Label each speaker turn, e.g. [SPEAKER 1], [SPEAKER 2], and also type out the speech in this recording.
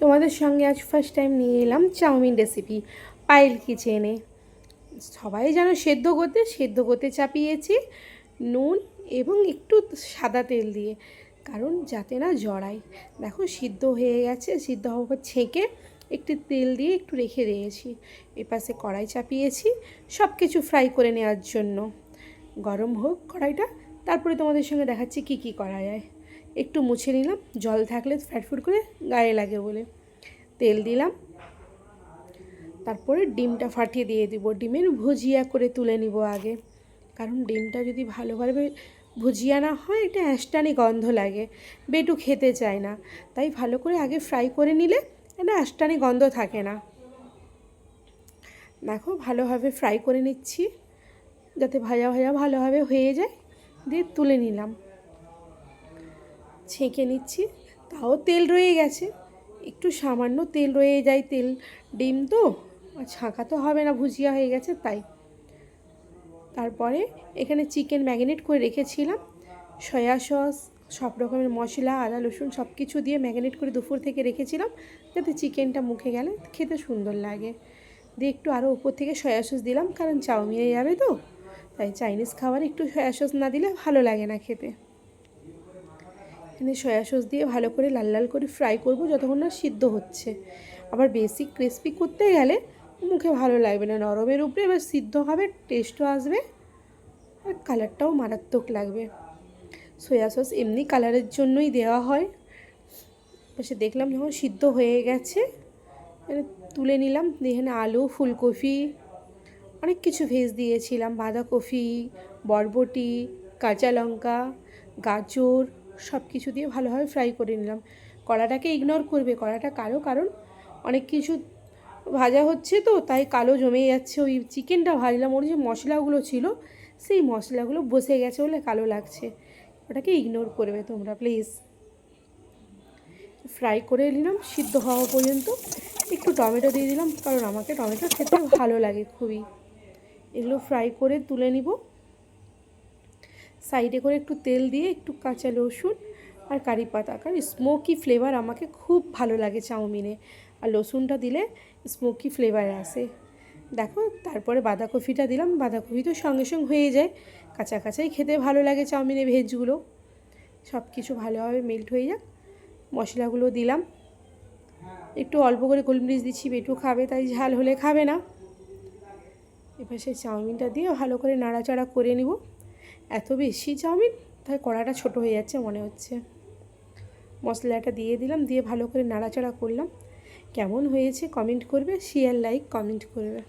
[SPEAKER 1] তোমাদের সঙ্গে আজ ফার্স্ট টাইম নিয়ে এলাম চাউমিন রেসিপি পায়েল কিচেনে। সবাই যেন সেদ্ধ করতে চাপিয়েছি নুন এবং একটু সাদা তেল দিয়ে, কারণ যাতে না জড়ায়। দেখো সিদ্ধ হয়ে গেছে, সিদ্ধ হওয়ার পর ছেঁকে একটু তেল দিয়ে একটু রেখে দিয়েছি। এপাশে কড়াই চাপিয়েছি সব কিছু ফ্রাই করে নেওয়ার জন্য। গরম হোক কড়াইটা, তারপরে তোমাদের সঙ্গে দেখাচ্ছি কি কি করা যায়। একটু মুছে নিলাম, জল থাকলে ফ্যাটফুট করে গায়ে লাগে বলে। তেল দিলাম, তারপরে ডিমটা ফাটিয়ে দিয়ে দিব। ডিমের ভুজিয়া করে তুলে নিব আগে, কারণ ডিমটা যদি ভালোভাবে ভুজিয়া না হয় এটা অ্যাঁশটানি গন্ধ লাগে, বেটু খেতে চায় না। তাই ভালো করে আগে ফ্রাই করে নিলে এটা অ্যাঁশটানি গন্ধ থাকে না। দেখো ভালোভাবে ফ্রাই করে নিচ্ছি যাতে ভাজা ভাজা ভালোভাবে হয়ে যায়, দিয়ে তুলে নিলাম। ছেঁকে নিচ্ছি, তাও তেল রয়ে গেছে, একটু সামান্য তেল রয়ে যায়। তেল ডিম তো ছাঁকা তো হবে না, ভুজিয়া হয়ে গেছে তাই। তারপরে এখানে চিকেন ম্যারিনেট করে রেখেছিলাম, সয়া সস, সব রকমের মশলা, আদা রসুন সব কিছু দিয়ে ম্যারিনেট করে দুপুর থেকে রেখেছিলাম, যাতে চিকেনটা মুখে গেলে খেতে সুন্দর লাগে। দিয়ে একটু আরও উপর থেকে সয়া সস দিলাম, কারণ চাউমিনে যাবে তো, তাই চাইনিজ খাবার একটু সয়া সস না দিলে ভালো লাগে না খেতে। এখানে সয়া সস দিয়ে ভালো করে লাল লাল করে ফ্রাই করব যতক্ষণ না সিদ্ধ হচ্ছে। আবার বেশি ক্রিস্পি করতে গেলে মুখে ভালো লাগবে না, নরমের উপরে এবার সিদ্ধ হবে, টেস্টও আসবে আর কালারটাও মারাত্মক লাগবে। সয়া সস এমনি কালারের জন্যই দেওয়া হয়। সে দেখলাম যখন সিদ্ধ হয়ে গেছে তুলে নিলাম। এখানে আলু, ফুলকপি, অনেক কিছু ভেজ দিয়েছিলাম, বাঁধাকপি, বরবটি, কাঁচা লঙ্কা, গাজর সব কিছু দিয়ে ভালোভাবে ফ্রাই করে নিলাম। কড়াটাকে ইগনোর করবে, কড়াটা কালো, কারণ অনেক কিছু ভাজা হচ্ছে তো তাই কালো জমে যাচ্ছে। ওই চিকেনটা ভাজলাম, ওর যে মশলাগুলো ছিল সেই মশলাগুলো বসে গেছে বলে কালো লাগছে, ওটাকে ইগনোর করবে তোমরা প্লিজ। ফ্রাই করে নিলাম সিদ্ধ হওয়া পর্যন্ত। একটু টমেটো দিয়ে দিলাম, কারণ আমাকে টমেটো খেতে ভালো লাগে খুবই। এগুলো ফ্রাই করে তুলে নিব। সাইডে করে একটু তেল দিয়ে একটু কাঁচা রসুন আর কারি পাতা, কারণ স্মোকি ফ্লেভার আমাকে খুব ভালো লাগে চাউমিনে, আর রসুনটা দিলে স্মোকি ফ্লেভার আসে। দেখো তারপরে বাঁধাকপিটা দিলাম, বাঁধাকপি তো সঙ্গে সঙ্গে হয়ে যায়, কাঁচা কাঁচাই খেতে ভালো লাগে চাউমিনে ভেজগুলো। সব কিছু ভালোভাবে মেল্ট হয়ে যাক, মশলাগুলো দিলাম। একটু অল্প করে গোলমরিচ দিচ্ছি, বেটু খাবে তাই ঝাল হলে খাবে না। এবার সেই চাউমিনটা দিয়ে ভালো করে নাড়াচাড়া করে নিব। এত বেশি চাউমিন তাই কড়াটা ছোট হয়ে যাচ্ছে মনে হচ্ছে। মশলাটা দিয়ে দিলাম, দিয়ে ভালো করে নাড়াচাড়া করলাম। কেমন হয়েছে কমেন্ট করবে, শেয়ার লাইক কমেন্ট করবে।